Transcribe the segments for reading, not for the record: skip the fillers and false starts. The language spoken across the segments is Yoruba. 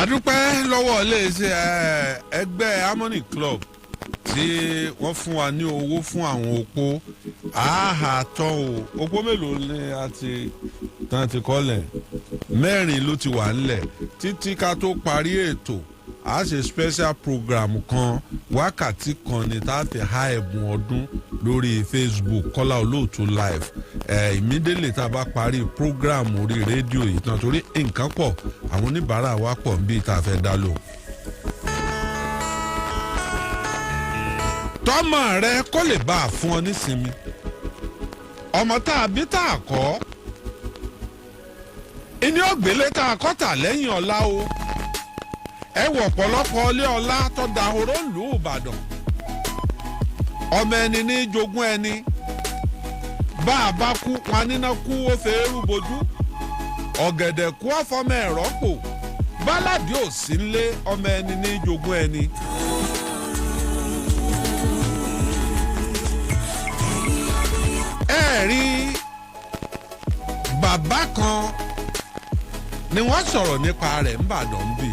adúpẹ́ lọ́wọ́ iléeṣẹ́ ẹgbẹ́ Harmony Club tí wọ́n fún wa ní owó fún àwọn opó tán o opó mélòó ni tán ti kọ́lẹ̀ 4 ló ti wà nílẹ̀ títí ká tó parí ètò a ṣe special program kan wákàtí kan ní tá a fi há ẹ̀bùn ọdún lórí Facebook Kola Olootu live immediately tá a bá parí program orí rédíò yìí tán torí nǹkan pọ̀ àwọn oníbàárà wa pọ̀ níbi tá a fẹ́ dá lò. tọ́mọ rẹ kó lè bá a fún ọ nísinmi ọmọ tá a bí tá a kọ́ ìní ògbélé tá a kọ́ tà lẹ́yìn ọ̀la o ẹ wọ̀ ọ̀pọ̀lọpọ̀ ilé ọlá tó dahoro ń lù ú Ìbàdàn ọmọ ẹni ní jogún ẹni bá a bá kú wọn níná kú ó fẹ́ẹ́rù bojú ọ̀gẹ̀dẹ̀ kú ọ̀fọ́mọ ẹ̀rọ pò báládì ò sí nlé ọmọ ẹni ní jogún ẹni. ẹ rí bàbá kan ni wọ́n sọ̀rọ̀ nípa rẹ̀ ńbàdàn bí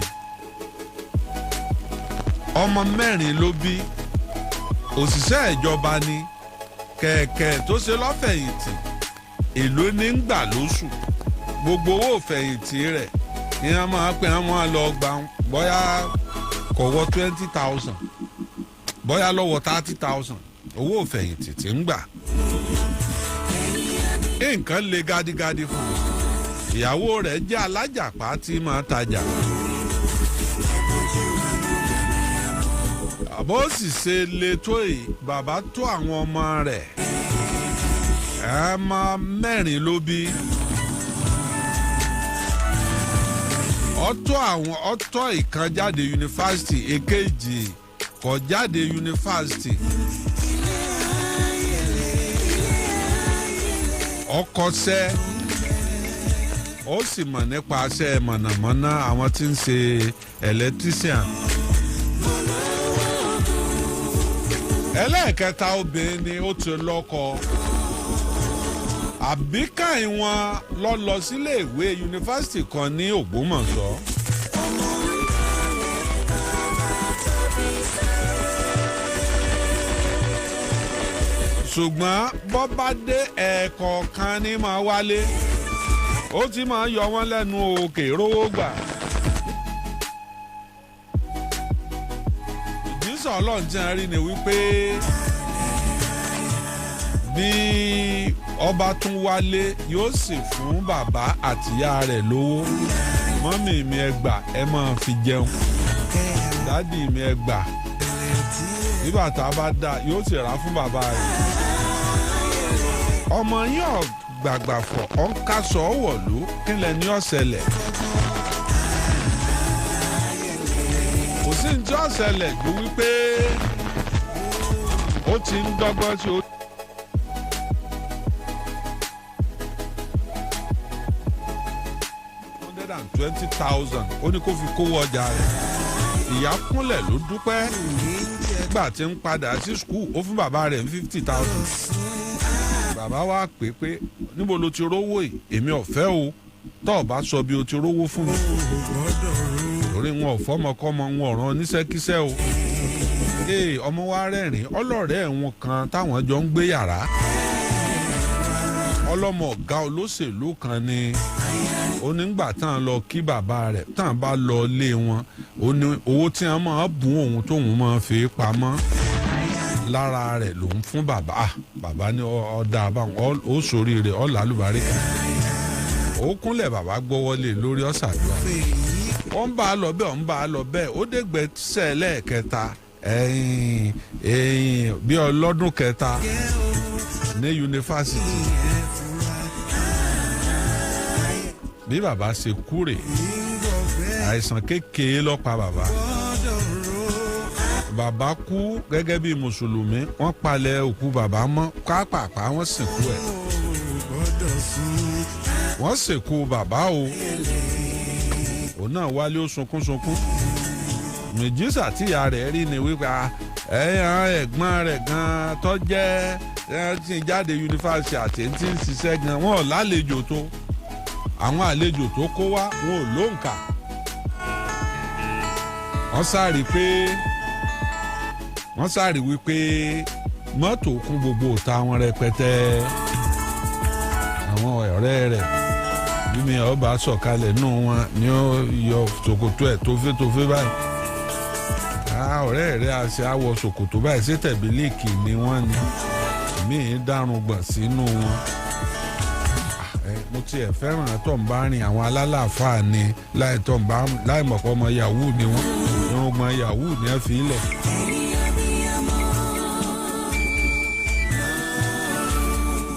ọmọ 4 ló bí òṣìṣẹ́ ìjọba ni kẹ̀kẹ́ tó ṣe lọ́fẹ̀yìntì èló ní ń gbà lóṣù gbogbo owó fẹ̀yìntì rẹ̀ ni wọ́n máa pè wọ́n lọ gbà bóyá kò wọ 20,000 bóyá lọ́wọ́ 30,000 owó fẹ̀yìntì tí ń gbà. nǹkan le gádígádí fún un ìyàwó rẹ̀ jẹ́ alájàpá tí máa tajà. bó sì ṣe le tó yìí bàbá tó àwọn ọmọ rẹ̀ ọmọ 4 ló bí ọ̀tọ̀ ìkan jáde yunifásitì èkejì kò jáde yunifásitì ọkọṣẹ́ ó sì mọ̀ nípa iṣẹ́ mọ̀nàmọ́ná àwọn tí ń ṣe electrician. ẹlẹ́ẹ̀kẹta obìnrin ni ó ti lọ́kọ àbíkàyìn wọn lọ sílé ìwé yunifásitì kan ní Ògbómọ̀ṣọ́. ṣùgbọ́n bọ́ bá dé ẹ̀ẹ̀kọ̀ọ̀kan ní máa wálé ó ti máa yọ wọ́n lẹ́nu òkè rówó gbà. ìjísọ̀ ọlọ́run tí a rí ni wípé bí ọba tún wálé yóò sì fún bàbá àtìyá rẹ̀ lówó mọ́mì mi ẹ gbà ẹ máa fi jẹun dádì mi ẹ gbà bí bàtà bá dà yóò sì rà fún bàbá rẹ̀. ọmọ yóò gbàgbà fọ̀ ọ́ ń kásọ̀ wọ̀lú kílẹ̀ ní ọ̀sẹ̀lẹ̀. kò sí ní tí ọ̀sẹ̀lẹ̀ ju wípé ó ti ń dọ́gbọ́n tí ó. 120,000 ó ní kó fi kówó ọjà rẹ̀. ìyá kúnlẹ̀ ló dúpẹ́ nígbà tí ń padà sí skul ó fún bàbá rẹ̀ 50,000. bàbá wa pé níbo ló ti rówó yìí èmi ò fẹ́ o tó o bá sọ bí o ti rówó fún mi. torí wọn ò fọmọkọ́mọ wọn ò rán oníṣẹ́kíṣẹ́ o. ọmọ wa rẹ́rìn ọlọ́rẹ́ wọn kan táwọn jọ ń gbé yàrá. ọlọ́mọ ọ̀gá olóṣèlú kan ni onígbà tán lọ kí bàbá rẹ̀ tán bá lọ lé wọn owó tí wọ́n máa bùn òun tóun máa fi pamọ́ lára rẹ̀ lòun fún bàbá bàbá ní ọ̀dà àbáwọn ó sórí rẹ̀ ọ̀là àlùbáríkà ó kúnlẹ̀ bàbá gbọ́wọ́lé lórí ọ̀sàdúrà ó ń bá a lọ bẹ́ẹ̀ ó dégbé sẹ́ẹ̀lẹ̀ kẹta bí ọlọ́dún kẹta ní yunifásitì. bí bàbá ṣe kú rè àìsàn kékeré ló pa bàbá. bàbá kú gẹ́gẹ́ bí mùsùlùmí wọ́n palẹ̀ òkú bàbá mọ́ kápápá wọ́n sìnkú ẹ̀. wọ́n sìnkú bàbá o òun náà wálé ó sunkún. Mèjísà tíya rẹ̀ rí ni wípé ẹ̀gbọ́n rẹ̀ gan-an tó jẹ́ ti jáde yunifásitì àti ti ń ṣiṣẹ́ gan-an wọn ò lálejò tó àwọn àlejò tó kó wá wọn ò lóǹkà wọ́n sáré wípé mọ́tò kún gbogbo òta wọn rẹpẹtẹ àwọn ọ̀rẹ́ rẹ̀ bí mi ọba sọ̀kalẹ̀ nù wọn ni ó yọ ṣòkòtò ẹ̀ tófé báyìí ọ̀rẹ́ rẹ̀ àṣẹ àwọ ṣòkòtò báyìí ṣé tẹ̀bílíìkì ni wọ́n ni míì dárun gbọ̀n sínú wọn mo tiẹ̀ fẹ́ràn tó ń bá rìn àwọn alálàáfáà ni láì mọ̀pọ̀ ọmọ yahoo ni wọ́n irùngbọ̀n yahoo ni wọ́n fi lẹ̀.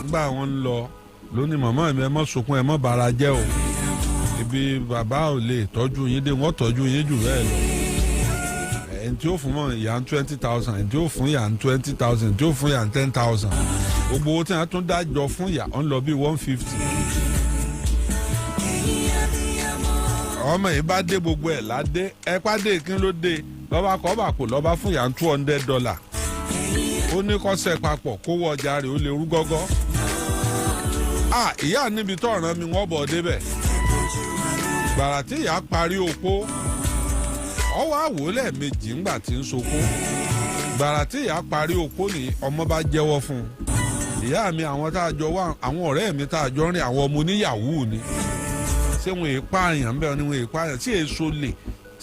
nígbà wọn ń lọ lónìí màmá mi ẹ má sunkún ẹ má bara jẹ́ o ibi bàbá ò lè tọ́jú yín dé wọ́n tọ́jú yín jù bẹ́ẹ̀ lọ ẹni tí ó fún mọ́ ìyá 20,000 ẹni tí ó fún ìyá 20,000 ẹni tí ó fún ìyá 10,000 gbogbo owó tí wọ́n tún dájọ́ fún ìyá ọ̀n lọ bí 150. ọmọ yìí bá dé gbogbo ẹ̀ ládé ẹ pàdé kí ló dé lọ́ba kọ́ bà kò lọ́ba fún ìyá $200 ó ní kọ́sẹ̀ papọ̀ kówó ọjà rẹ̀ ó lè rú gọ́gọ́. ìyá níbi tó ọ̀ràn mi wọ́n bọ̀ débẹ̀ gbàrà tí ìyá parí opó ọwọ́ àwòlẹ̀ méjì ńgbà tí ń sopó gbàrà tí ìyá parí opó ni ọmọ bá jẹ́wọ́ fún un ìyá mi àwọn tá a jọ wá àwọn ọ̀rẹ́ mi tá a jọ rìn àwọn ọmọ oníyàwó ni ṣé wọn èé pààyàn bẹ́ẹ̀ ni wọn èé pààyàn tí èso lè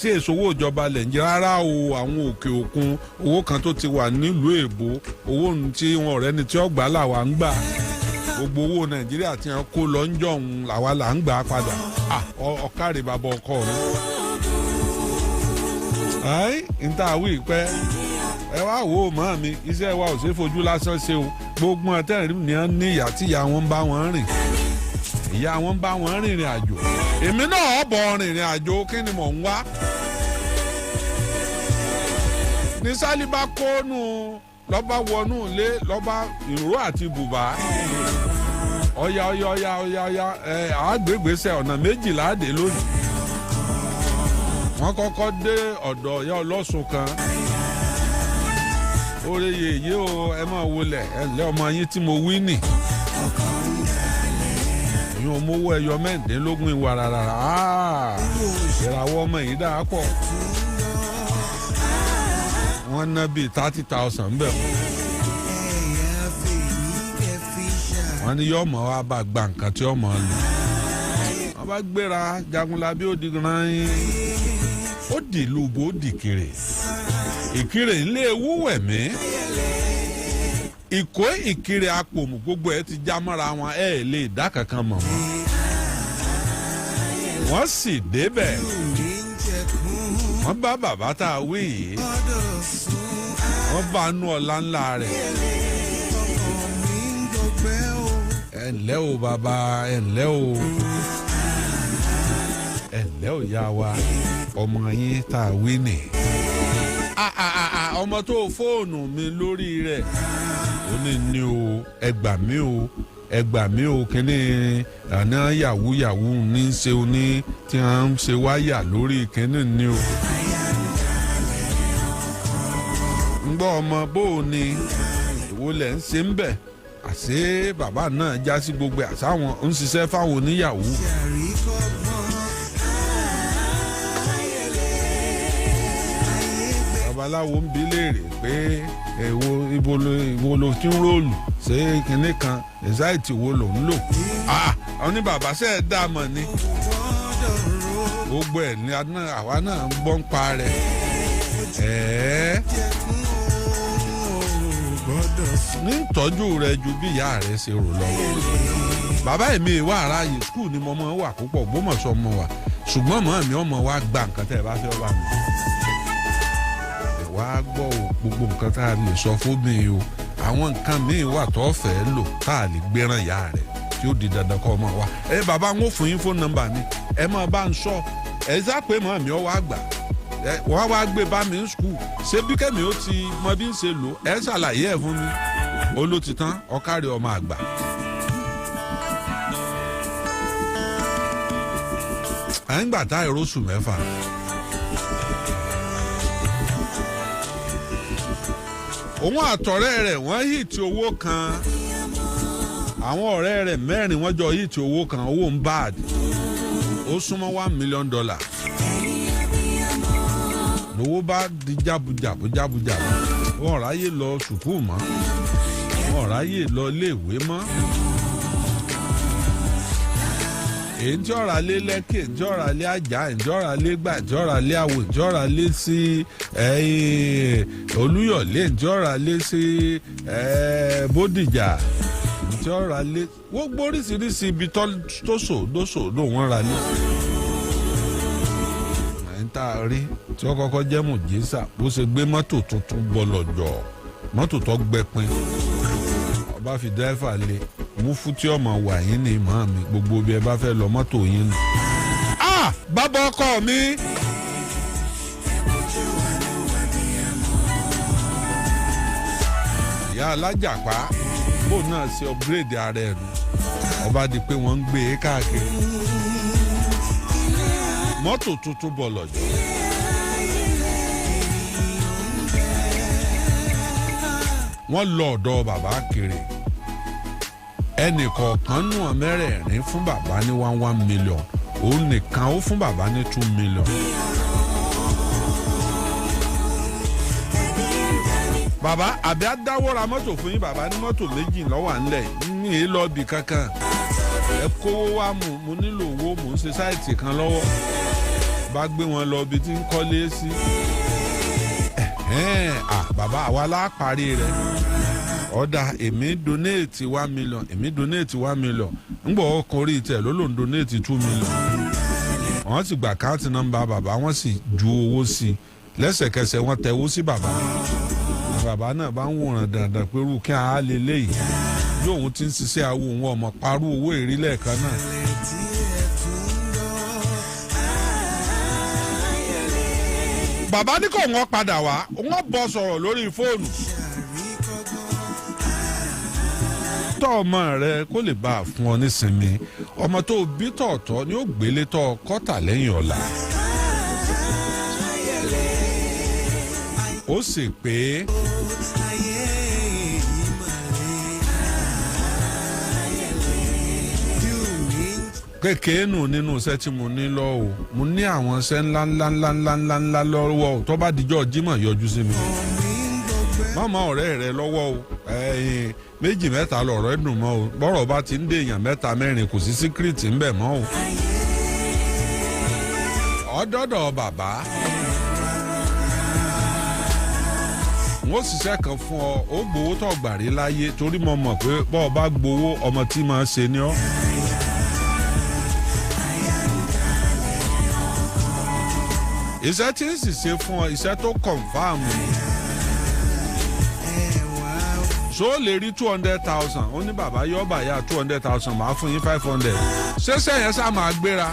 tí èso owó ìjọba lẹ̀ ń jẹ́ rárá o àwọn òkè òkun owó kan tó ti wà nílùú èbó owó tí wọn ọ̀rẹ́ ni tí ó gbà làwa ń gbà gbogbo owó nàìjíríà tí wọn kó lọ ń jọ̀hún làwa là ń gbà padà ọ̀kárì bàbá ọkọ mi. níta wí pẹ́ ẹ wá wò ó mọ́ mi iṣẹ́ wa ò ṣe fojú lásán ṣe o gbogbo àtẹ̀rí ni wọ́n ní ìyá tí ìyá wọn bá wọn rìn ìyá wọn bá wọn rìnrìn àjò èmi náà bọ̀ rìnrìn àjò kí ni mò ń wá. ní sálíbà kónú lọ́ba wọnú ilé lọ́ba ìró àti bùbá ọ̀yà àgbègbèsẹ̀ ọ̀nà méjìlá dé lónìí. wọ́n kọ́kọ́ dé ọ̀dọ̀ ọ̀yà ọlọ́sùn kan oore yèyé o ẹ máa wọlé ẹ lẹ́ ọmọ yín tí mo wí nì. ìyún omówó ẹyọ mẹ́ẹ̀ẹ́dínlógún ìwà rárá ìràwọ̀ ọmọ yìí dáa pọ̀ wọ́n ná bíi 30,000 bẹ́ẹ̀ wọ́n ní yọ́ọ̀mọ wa bá gba nǹkan tí ọmọ lò wọ́n bá gbéra Jagunlabi ó di gran ó di lùbọ́ ó di kiri ìkirè ilé ewu wẹ̀mí ìkó ìkirè apòmù gbogbo ẹ ti já mọ́ra wọn ẹ lè dá kankan mọ̀ wọ́n. wọ́n sì débẹ̀ wọ́n bá bàbá tá a wí yìí wọ́n bá nú ọlá ńlá rẹ̀. ẹ ǹlẹ́ o bàbá ẹ ǹlẹ́ o ẹ ǹlẹ́ o yá wa ọmọ yín tá a wí nì. ọmọ tó fóònù mi lórí rẹ̀ ó ní o ẹ gbà mí o kíní àná yahoo ní í ṣe oní tí wọ́n ń ṣe wáyà lórí kíní ni o. ń gbọ́ ọmọ bó o ní ìwo lẹ̀ ń ṣe ń bẹ̀ àṣé bàbá náà já sí gbogbo àṣàwọn ń ṣiṣẹ́ fáwọn oníyàwó. babaláwo ń bi léèrè pé ibo lo tí ń róòlù ṣé kinní kan ẹ̀sáìtì wo ló ń lò. àwọn ní bàbá ṣe é dá mọ̀ ni gbogbo ẹ̀ ní àwa náà ń gbọ́ ń pa rẹ̀. ní ìtọ́jú rẹ̀ ju bí ìyá rẹ̀ ṣe rò lọ. bàbá mi wà aráyè skul ni mo mọ̀ wà púpọ̀ Ògbómọ̀ṣọ́ mọ̀ wà ṣùgbọ́n mọ̀ mi ọmọ wa gba nǹkan tẹ́ ẹ bá fẹ́ wà mí. wá gbọ́ gbogbo nǹkan tá a lè sọ fún mi o àwọn nǹkan míì wà tó fẹ́ lò tá a lè gbéran ìyá rẹ̀ tí ó di dandan kọ́ ọmọ wa. bàbá ń fún yín fóònù nọ́mbà mi ẹ máa bá ń sọ ẹ sá pé mọ́ mi ọ wá gbà wọ́n wá gbé bá mi ń skul ṣé bí kẹ́mi ó ti mọ bí ń ṣe lò ẹ ṣàlàyé ẹ̀ fún mi ó ló ti tán ọ̀kárí ọmọ àgbà. à ń gbà tá ìrósù mẹ́fà. òun àtọ̀rẹ́ rẹ̀ wọ́n hìtì owó kan àwọn ọ̀rẹ́ rẹ̀ mẹ́rin wọ́n jọ hìtì owó kan owó ń bad ó súnmọ́ $1 million. lówó bá di jábújàbú wọn ráyè lọ sùkúù mọ́ wọn ráyè lọ iléèwé mọ́ èyí tí ọ̀rọ̀ alẹ́ lẹ́kẹ̀ tí ọ̀rọ̀ alẹ́ ajá tí ọ̀rọ̀ alẹ́ gbà tí ọ̀rọ̀ alẹ́ àwò tí ọ̀rọ̀ alẹ́ sí olúyọ̀lé tí ọ̀rọ̀ alẹ́ sí bódìjà tí ọ̀rọ̀ alẹ́ wọ́n gbóríṣiríṣi ibi tó sòdó wọ́n ra lé tá a rí tí wọ́n kọ́kọ́ jẹ́ mùjísà bó ṣe gbé mọ́tò tuntun gbọlọ̀jọ̀ mọ́tò tó gbẹpin ọba fi dẹ́fà lé mú fún tí ọmọ wà yín ní ìmọ̀ mi gbogbo bí ẹ bá fẹ́ lọ mọ́tò yín ni. Bàbá ọkọ mi. ìyá alájàpá bóun náà ṣe upgrade ara ẹ̀ nù ọba di pé wọ́n ń gbé e káàkiri. mọ́tò tuntun bọ̀ lọ́jọ́. wọ́n lọ ọ̀dọ̀ bàbá kiri ẹnì kọ̀ọ̀kan nù mẹ́rẹ̀ẹ̀rin fún bàbá ní 1 million òun nìkan ó fún bàbá ní 2 million. bàbá àbí adáwọ́ ra mọ́tò fún yín bàbá ní mọ́tò méjì lọ́wọ́ ńlẹ̀ ní èélọ́ọ̀bì kankan ẹ kówó wá mo nílò owó mò ń ṣe sáìtì kan lọ́wọ́ bá gbé wọn lọ ibi tí ń kọ́lé sí. bàbá àwa lápárí rẹ̀ ọ̀dà èmi donate 1 million èmi donate 1 million ńgbọ̀ ọkọ̀ orí tẹ̀ ló lòun donate 2 million. wọ́n sì gba àkáǹtì nọ́mbà bàbá wọ́n sì ju owó sí i lẹ́sẹ̀kẹsẹ̀ wọ́n tẹ̀wó sí bàbá. bàbá náà bá ń wòran dandan pé irú kí a lè léyìí yóò òun ti ń ṣiṣẹ́ awo òun ọmọ parú owó ìrílẹ̀ kan náà. bàbá ní kò wọ́n padà wá wọ́n bọ́ sọ̀rọ̀ lórí fóònù. tọ́ ọmọ rẹ kó lè bá a fún ọ nísinmi ọmọ tó bí tọ̀ọ̀tọ̀ ni ó gbélé tọ́ kọ́tà lẹ́yìn ọ̀la. ó sì pé kékeré nù nínú iṣẹ́ tí mo ní lọ́wọ́ mo ní àwọn iṣẹ́ ńlá lọ́wọ́ tó bá dijọ́ Jímọ̀ yọjú sí mi. mọ́mọ́ ọ̀rẹ́ rẹ lọ́wọ́ o méjì mẹ́ta lọ̀rọ̀ ẹ̀dùn mọ́ o bọ́rọ̀ bá ti ń dé èèyàn mẹ́ta mẹ́rin kò sí síkírìtì ń bẹ̀ mọ́ o. ọ̀dọ́dọ̀ bàbá wọ́n ṣiṣẹ́ kan fún ọ ó gbowó tó gbàrí láyé torí mo mọ̀ pé bọ́ọ̀ bá gbowó ọmọ tí máa ṣe ni ọ́. iṣẹ́ tí ń sì ṣe fún ọ iṣẹ́ tó kọ̀nfàmù ni. so ó lè rí 200,000 ó ní bàbá yọ bàyà 200,000 máa fún yín 500 ṣẹṣẹ yẹn sá máa gbéra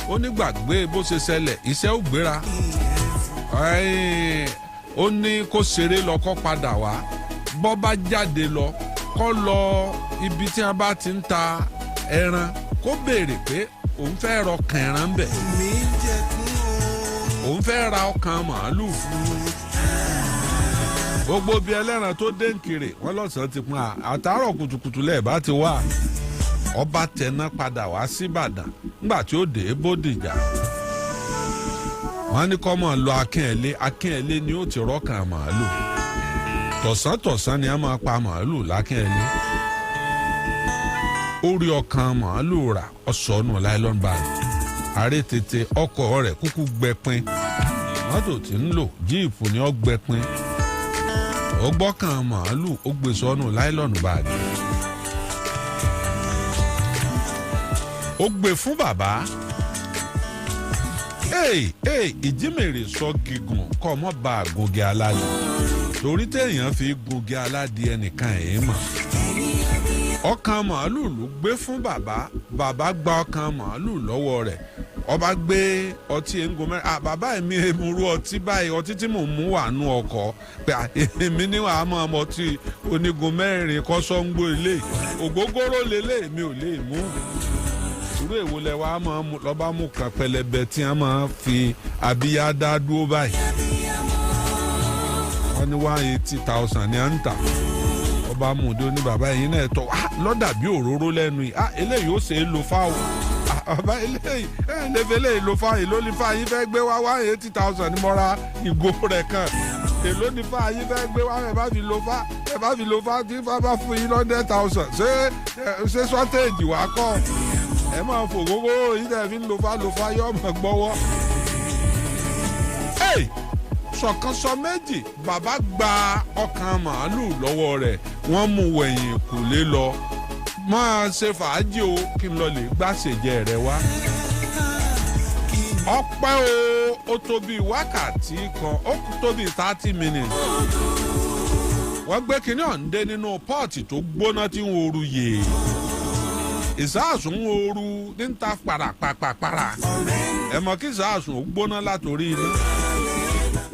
ó ní gbàgbé bó ṣe ṣẹlẹ̀ iṣẹ́ ó gbéra ó ní kó ṣeré lọ kó padà wá bọ́ bá jáde lọ kó lọ ibi tí wọ́n bá ti ń ta ẹran kó béèrè pé òun fẹ́ rọ kàn ẹran bẹ̀ òun fẹ́ ra ọkàn màálù gbogbo bí ẹlẹ́ran tó dé nkiri wọ́n lọ́sàn-án ti pọn àtàárọ̀ kùtùkùtù lẹ́ẹ̀bá ti wá ọba tẹ̀ná padà wá síbàdàn nígbà tí ó dé bódìjà wọ́n ní kọ́ mọ̀ lọ akínyẹ̀lé ni ó ti rọ́kàn màálù tọ̀sán ni a máa pa màálù lákínyẹ̀lé ó rí ọkàn màálù rà ọ̀sọ́nù láìlọ́n báyìí àrè tètè ọkọ̀ rẹ̀ kúkú gbẹpin mọ́tò tí ń lò jíìpù ni ó gbẹpin ó gbọ́kàn màálù ó gbé sọ́nù láìlọ́nù báyìí ó gbé fún bàbá ìjímèrè sọ gígùn kọ́ mọ́ bá gungi aládìí torí téèyàn fi gungi aládìí ẹnìkan ẹ̀ mọ̀ ọkàn màálù ló gbé fún bàbá gba ọkàn màálù lọ́wọ́ rẹ̀ ọba gbé ọtí ẹ̀ńgò mẹ́rin bàbá mi èmúrú ọtí báyìí ọtí tí mò ń mú wà nú ọkọ̀ pé èmi ní wàá mọ ọmọ tí onígun mẹ́rin kọ́ sọ́ngbó ilé ògógóró lélẹ̀ mi ò lè mú irú èwo lẹ wàá mọ lọ́ba mú kan pẹlẹbẹ tí wọ́n máa fi abíyá dá dúró báyìí wọ́n ní 180,000 ní à ń tà ọba mùdó ní bàbá yìí náà tọ́ lọ́dà bí òróró lẹ́nu yìí eléyìí ó ṣe é lo fáwọn ọba eléyìí lẹ́fẹ̀lẹ́ ló fa èló ní fa yín fẹ́ gbé wá 180,000 ní mo ra ìgò rẹ̀ kan èló ní fa yín fẹ́ gbé wá ẹ bá fi lo fa tí fa bá fún yín 100,000 ṣé sọ́tẹ́ẹ̀jì wá kọ́ ẹ máa fò gbogbo yín tẹ̀ fi ń lo fa yọ ọmọ gbọ́wọ́. sọ̀kanṣọ méjì bàbá gba ọkàn màálù lọ́wọ́ rẹ̀ wọ́n mú wẹ̀yìn kùlé lọ máa ṣe fàájì o kí n lọ lè gbàṣẹjẹ rẹ wá. ọpẹ́ o ó tó bí wákàtí kan ó tó bí 30 minutes. wọ́n gbé kinní ọ̀ǹdẹ nínú pọ́ọ̀tì tó gbóná tí ń ooru yè. ìsáàsùn ń ooru ní ta pàràpàpàpàrà. ẹ mọ̀ kí ìsáàsùn ó gbóná látòrí iná.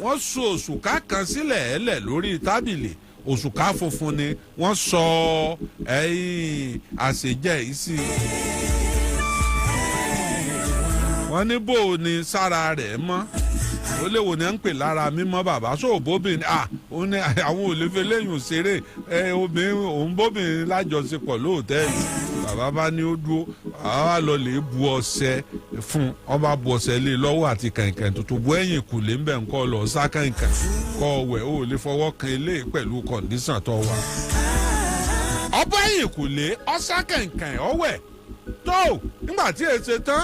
wọ́n so òṣùká kan sílẹ̀ ẹ̀lẹ̀ lórí tábìlì. òṣùká funfun ni wọ́n sọ àṣejẹ yìí sí. wọ́n ní bò ní sára rẹ̀ mọ́ ó léwo ni à ń pè lára mímọ́ bàbá sóòbóbìnrin ó ní àwọn òlẹ́fẹ́ lẹ́yìn òṣèré obìnrin òun bóbìnrin lájọṣepọ̀ lóòtẹ́ẹ̀lì bàbá bá ní ó dúró àwa lọ lè bu ọṣẹ fún ọba bu ọṣẹ lé lọ́wọ́ àti kàìnkàìn tuntun bu ẹ̀yìn kùlé ńbẹ̀ ńkọ́ lọ sá kàìnkàìn kọ́ wẹ̀ ó lè fọwọ́ kan ilé pẹ̀lú kọ̀ǹdíṣàn tó wà. ọba ẹ̀yìn kùlé ọ̀sá kàìnkàìn ọ̀wẹ̀ tó nígbà tí èsè tán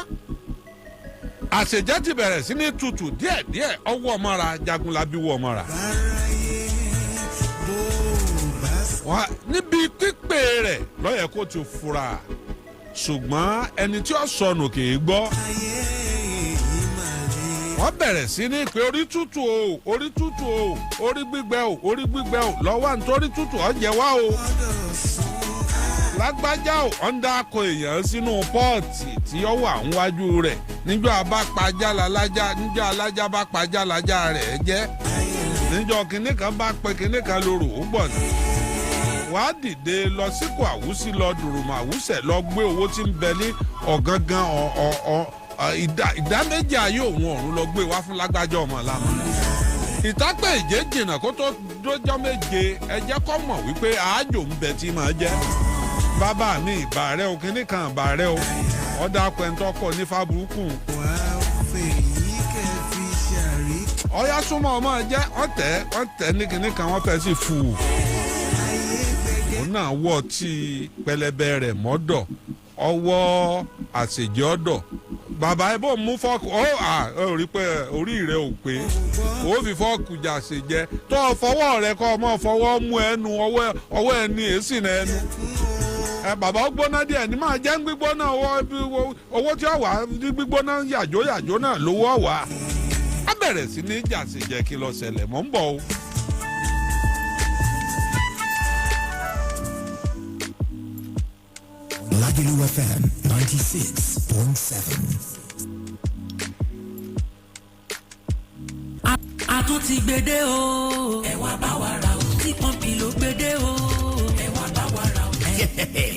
àṣejẹ́ ti bẹ̀rẹ̀ sí ní tutù díẹ̀díẹ̀ ọwọ́ ọmọra jagunlabi wọ ọmọra. níbi pípé rẹ̀ lọ́yẹ̀ kó ti fura ṣùgbọ́n ẹni tí ó sọnù kì í gbọ́. wọ́n bẹ̀rẹ̀ sí ní pé orí tútù o orí tútù o orí gbígbẹ o orí gbígbẹ o lọ́wọ́ nítorí tútù ọ̀jẹ̀ wá o. lágbájá ò ọ̀ndà akọ èèyàn sínú pọ́ọ̀tì tí ó wà níwájú rẹ̀ níjọ́ abápajá lalájá níjọ́ alájá bá pajá lájá rẹ̀ jẹ́ níjọ́ kìnnì kan bá pẹ́ kìnnì kan lóru ó gbọ̀ ní. wàá dìde lọ síkò àwùsí lọ dùrùmọ̀ àwùsẹ̀ lọ gbé owó tí ń bẹ ní ọ̀gángan ìdá méjì ayé òun ọ̀run lọ gbé wá fún lágbájá ọmọ lámà. ìtápẹ́ ìjẹ́ jìnnà kó tó dójọ́ méje ẹ jẹ́ kó mọ̀ wípé àájò ń bẹ tí máa jẹ́. bàbá mi ìbà rẹ o kìnnì kan ìbà rẹ o ọ̀dà pẹ̀ntọ́kọ̀ ní fábùrúkù. ọ̀yá súnmọ́ ọmọ jẹ́ ọ̀tẹ̀ ní kìnnì kan wọ́n fẹ́ sí fù. òun náà wọ̀ tí pẹlẹbẹ rẹ̀ mọ́dọ̀ ọwọ́ àṣejẹ́ ọ̀dọ̀. bàbá ẹ bó mú fọ́ọ̀kù ó rí pé orí rẹ̀ ò pé ó fi fọ́ọ̀kù jà ṣèjẹ́ tó fọwọ́ rẹ̀ kọ́ ọmọ fọwọ́ mú ẹnu ọwọ́ ẹni èsì náà ẹnu. bàbá ó gbóná díẹ̀ ní máa jẹ́ ń gbígbóná owó tí ó wà gbígbóná yàjó náà lówó ọ̀wà. á bẹ̀rẹ̀ sí ní jàṣejẹ́ kí ló ṣẹlẹ̀ mọ́ ń bọ̀ o. Lagelu FM 96.7. A tún ti gbede o. Ẹ wá bá wa ra o. Tí pọ́ǹpì ló gbede o. Ẹ wá bá wa ra o.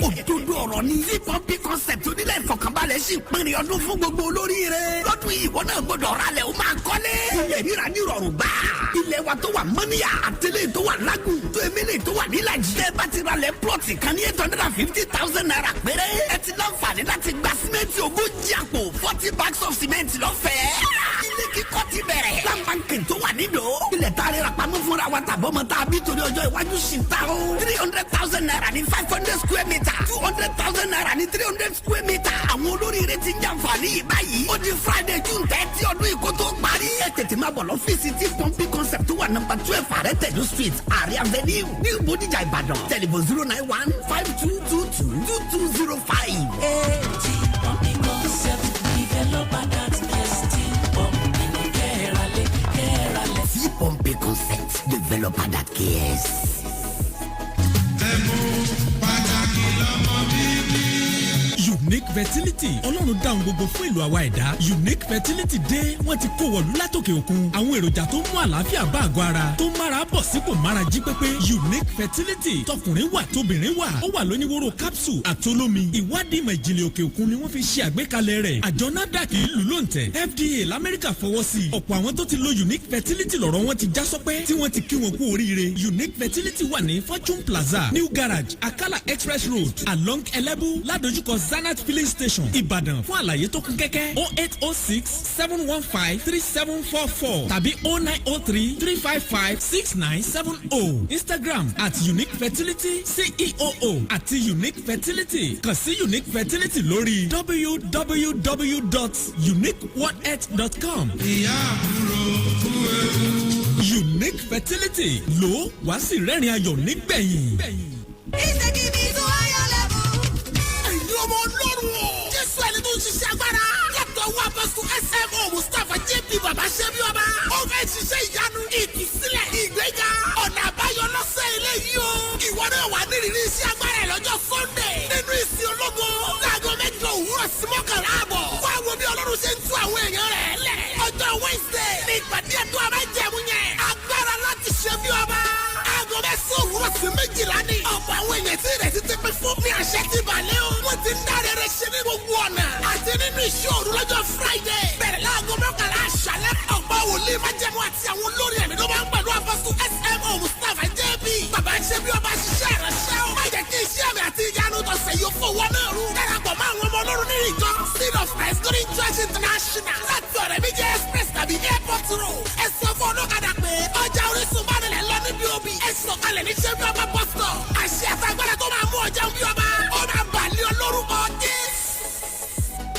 Òdodo ọ̀rọ̀ ni Zipompi concept onílẹ̀ ìfọ̀kànbalẹ̀ sí ìpínlẹ̀ ọdún fún gbogbo olóríire. Lọ́dún yìí ìwọ náà gbọ́dọ̀ ralẹ̀ o máa kọ́lé. Ilẹ̀ ríra ní ìrọ̀rùn gbà. Ilẹ̀ wa tó wà Mọ́níyà àtẹlẹ́ tó wà Lágùn tó Emele tó wà Nílàjì. Ẹ bá ti ralẹ̀ plọ̀tì kan ní 850,000 naira péré. Ẹ ti láǹfààní láti gba símẹ́ǹtì 40 àpò 40 bags of cement lọ́fẹ̀ẹ́. Ilé kíkọ́ ti bẹ̀rẹ̀. Láǹbàǹkì tó wà nídò. Ilẹ̀ tá a rẹ̀ rapamọ́ fúnra wa tàbọ́mọ tá a bí torí ọjọ́ iwájú sí ta o. 300,000 naira ní 500 square meter. 200,000 naira ní 300 square meter. Àwọn olóríire ti ń jàǹfààní yìí báyìí. Ó di Friday June 30 ọdún yìí kó tó parí. Ẹ tètè máa bọ̀ lọ́fíìsì tí Pompi concept wà nọ́mbà 12 àrẹ tẹ̀dú street àrẹ avenue ní Bódìjà Ìbàdàn. Tẹlifon 091-5222-2205. Tí Pompi concept developer that place. Tí Pompi ní kẹ́ẹ̀rẹ́lẹ̀. Zipompi concept developer that cares. Unique fertility ọlọ́run dáhùn gbogbo fún ìlú àwa ẹ̀dá. Unique fertility dé wọ́n ti kó wọ̀lú látòkè òkun. àwọn èròjà tó mú àlàáfíà bá àgọ́ ara tó mára bọ̀ sípò mára jí pépé. Unique fertility tọkùnrin wà tóbìnrin wà ó wà lóníwóró capsule àtolómi. ìwádìí ìmọ̀ ìjìnlẹ̀ òkè òkun ni wọ́n fi ṣe àgbékalẹ̀ rẹ̀. àjọ NAFDAC ìlú lóǹtẹ̀ FDA lamẹ́ríkà fọwọ́ sí i. ọ̀pọ̀ àwọn tó ti lo Unique fertility lọ́rọ̀ wọn ti já sọ́pẹ́ tí wọ́n ti kí wọn kú oríire. Unique fertility wà ní Fortune Plaza New Garage Akala Express Road along Elebu ládojúkọ Zanat Village filling station Ìbàdàn. Fún àlàyé tó kún kẹ́kẹ́ 08067153744 tàbí 0903-355-6970. Instagram @Unique Fertility CEO àti Unique Fertility. Kàn sí Unique Fertility lórí www.uniqueworldhealth.com. ìyá àbúrò kú ewu. Unique Fertility ló wá sí rẹ́rìn ayọ̀ nígbẹ̀yìn. ẹ̀yin ọmọ Ọlọ́run o. Jésù ẹni tó ń ṣiṣẹ́ agbára. Látọ̀ wá bọ́sù SMO Mustapha JP Bàbá Ṣẹ́bí Ọba. Ó fẹ́ ṣiṣẹ́ ìyanu, ìtúsílẹ̀, ìgbéga, ọ̀nà àbáyọ lọ́sẹ̀ eléyìí o. Ìwọ náà wà nírìírí iṣẹ́ agbára ẹ̀ lọ́jọ́ Sunday. Nínú ìsìn ológo. Láago 8 òwúrọ̀ sí 11 àbọ̀. Wá wo bí Ọlọ́run ṣe ń tú àwọn èèyàn rẹ̀ lẹ̀. Ọjọ́ Wednesday ní ìpàdé ẹ̀tọ́ àbájẹ̀mú yẹn. Agbára láti ṣe bí ọba. Aago 9 òwúrọ̀ sí 12 ní. Ọ̀pọ̀ àwọn èèyàn tí ìrètí ti pín fún ní àṣẹ ti balẹ̀ o. Wọ́n ti ń dáre rẹ̀ ṣe ní gbogbo ọ̀nà. Àti nínú ìṣòro lọ́jọ́ Friday. Bẹ̀rẹ̀ láago 11 àṣálẹ́. Ọ̀pọ̀ wòlíì májẹ̀mú àti àwọn olórí ẹ̀mí ló máa ń pẹ̀lú àpọ́sù SMO Mustapha JP. Bàbá ṣe bí ọba ṣiṣẹ́ ìránṣẹ́ o. Má jẹ́ kí iṣẹ́ mi àti ìyanu tọ̀sẹ̀ yóò fowó náà rú. Darapọ̀ mọ́ àwọn ọmọ Ọlọ́run ní ìjọ Seed of Christ Golden Church International. Láti ọ̀rẹ́ mi jẹ́ Express tàbí Airport Road. Ẹ sọ fún ọlọ́kadà pé ọjà Orísun bá nílẹ̀ lọ níbi òbí. Ẹ sọ̀kalẹ̀ ní ṣe bí ọba bus stop. Àṣẹ àtàgbàdà tó máa mú ọjà bí ọba. Ó máa bàlẹ́ olórúkọ Jésù.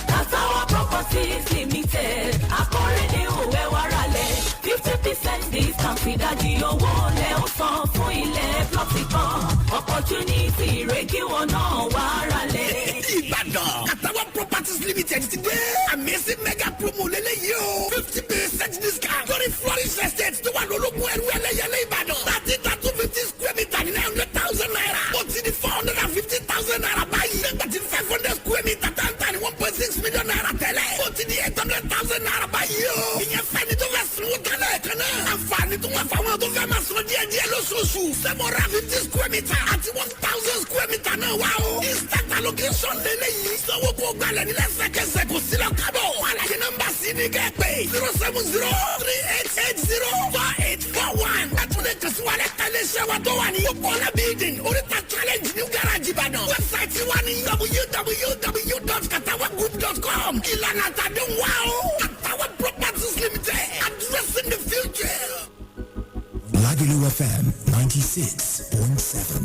Katawa Properties Limited. Akọ́rẹ́dé òwe wàrálẹ̀ 50% discount ìdajì owó lẹ̀ ó san fún ilẹ̀ plọ̀tì kan. Opportunity rẹ̀ kí wọn náà wàrálẹ̀. Ìbàdàn Katawa Properties Limited ti dé. Amazing mega promo lélẹ́yìí o. 50% discount lórí Flourish Estate tó wà lólógún ẹrú ẹlẹ́yẹlé Ìbàdàn. 30-50 square meter ní 900,000 naira. Ó ti di 450,000 naira báyìí. Nígbà tí 500 square meter táǹtà ní 1.6 million naira tẹ́lẹ̀. Ó ti di 800,000 naira báyìí o. Ìyẹn fẹ́ni tó fẹ́ sanwó tẹ́lẹ̀ kan náà. Àǹfààní tó wà fáwọn tó fẹ́ máa san díẹ̀díẹ̀ lóṣooṣù. 750 square meter àti 1,000 square meter náà wà o. Instant allocation lélẹ́yìí. Sanwó kó gbalẹ̀ ní lẹ́sẹ̀kẹsẹ̀ kò sí lọ kábọ̀. Àlàyé nọ́mbà sí ni kẹ́pẹ́ 070-3880-4841. Àtúndé kẹsíwálẹ̀ tẹ̀lé iṣẹ́ wa tó wà ní Kola building oríta challenge ní garaji Ìbàdàn. Wẹ́bsáìtì wa ní www.katawagroup.com. Ìlànà àtàdé wà o. Katawa Properties Limited. Addressing the future. Lagelu FM 96.7.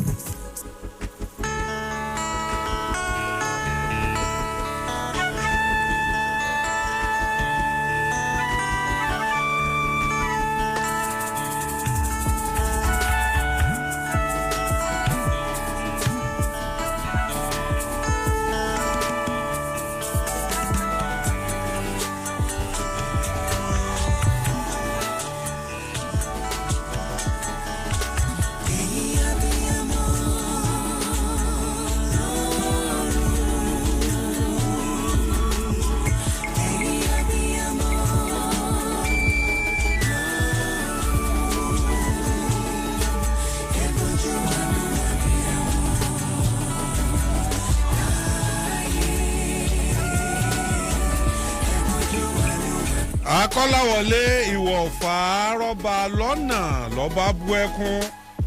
Akọ́láwọlé ìwọ̀fà rọ́bà lọ́nà lọ́ba bú ẹkún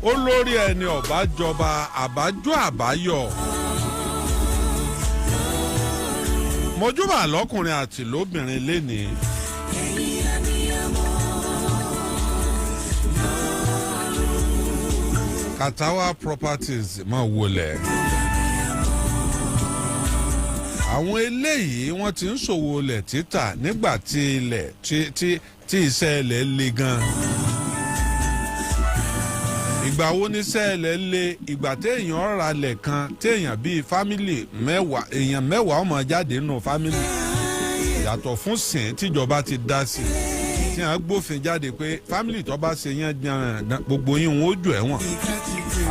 olórí ẹni ọ̀bá jọba àbájọ àbáyọ̀. Mojúbà lọ́kùnrin àti lóbìnrin lénìí. Katawa Properties máa wọlé. Àwọn eléyìí wọ́n ti ń ṣòwò ilẹ̀ títà nígbà tí ilẹ̀ tí iṣẹ́ ilẹ̀ le gan. Ìgbà wo ni iṣẹ́ ilẹ̀ le? Ìgbà téèyàn ra ilẹ̀ kan téèyàn bíi fámìlì mẹ́wàá èèyàn mẹ́wàá ó máa jáde nínú fámìlì. Yàtọ̀ fún sìn tíjọba ti dá sí tí wọ́n gbófin jáde pé fámìlì tó bá ṣe yẹn gbogbo yín wọn ó jù ẹ̀wọ̀n.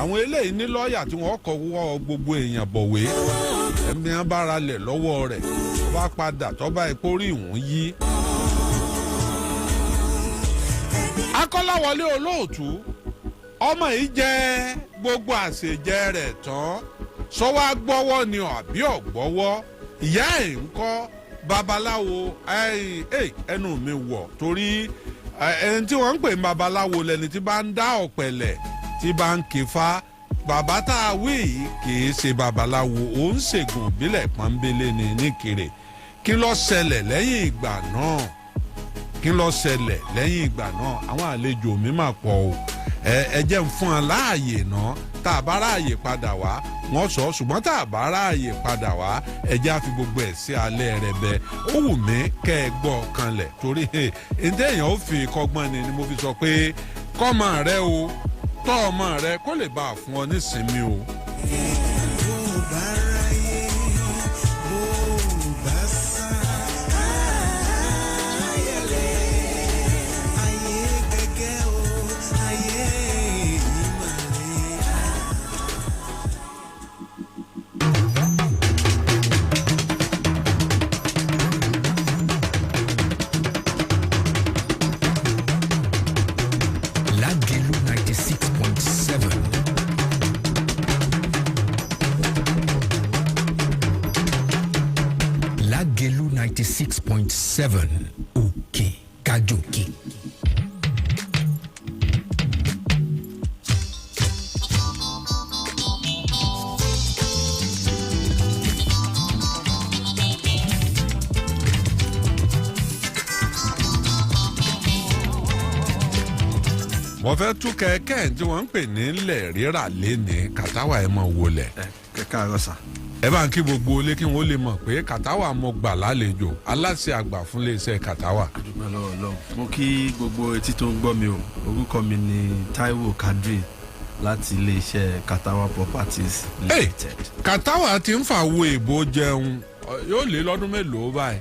Àwọn eléyìí ní lọ́ọ̀yà tí wọ́n kọ́ wọ́ gbogbo èèyàn bọ̀wé. Ẹ̀mí wọn bá ra lẹ̀ lọ́wọ́ rẹ̀ tó bá padà tó bá epo rí ìwọ̀n yí. Akọ́láwọlé Olóòtú ọmọ yìí jẹ́ gbogbo àṣejẹ rẹ̀ tán sọ́wọ́ gbọ́wọ́ ni àbí ọ̀gbọ́wọ́ ìyá ẹ̀ ń kọ́ babaláwo ẹnu mi wọ̀ torí ẹni tí wọ́n ń pè ní babaláwo lẹni tí bá ń dá ọ̀pẹ̀lẹ̀ tí bá ń kẹfà bàbá tá a wí yìí kì í ṣe babaláwo ó ń ṣègùn ìbílẹ̀ pọ́nbélé ní nìkéré kí ló ṣẹlẹ̀ lẹ́yìn ìgbà náà àwọn àlejò mi máa pọ̀ o ẹ jẹ́ ń fún ọ láàyè náà tá a bá ráàyè padà wá wọ́n sọ ṣùgbọ́n tá a bá ráàyè padà wá ẹ jẹ́ àfi gbogbo ẹ̀ sí alẹ́ rẹ bẹ́ẹ̀ ó wù mí kẹ́ ẹ gbọ́ kanlẹ̀ torí ǹdẹ́ èèyàn ó fi kọ́gbọ́n ni mo fi sọ pé kọ́mọ rẹ o tọ́ ọmọ rẹ kó lè bá a fún ọ nísìnyí o. Lágẹ̀lú 96.7 òkè kájòkè. mo fẹ́ tú kẹ̀kẹ́ tí wọ́n ń pè ní ilẹ̀ rírà léni kàtàwà ẹ̀ mọ̀ wọlé. kẹ̀kẹ́ àrọ́sà. ẹ bá ń kí gbogbo olé kí wọ́n lè mọ̀ pé kàtàwà mo gbà lálejò aláṣẹ àgbà fún iléeṣẹ́ kàtàwà. àdúgbò lọ́wọ́ lọ́wọ́ mo kí gbogbo etí tó ń gbọ́ mi o orúkọ mi ni Taiwo Kadri láti iléeṣẹ́ Katawa Properties Limited. kàtàwà ti ń fàwọ èbó jẹun yóò lé lọ́dún mélòó báyìí.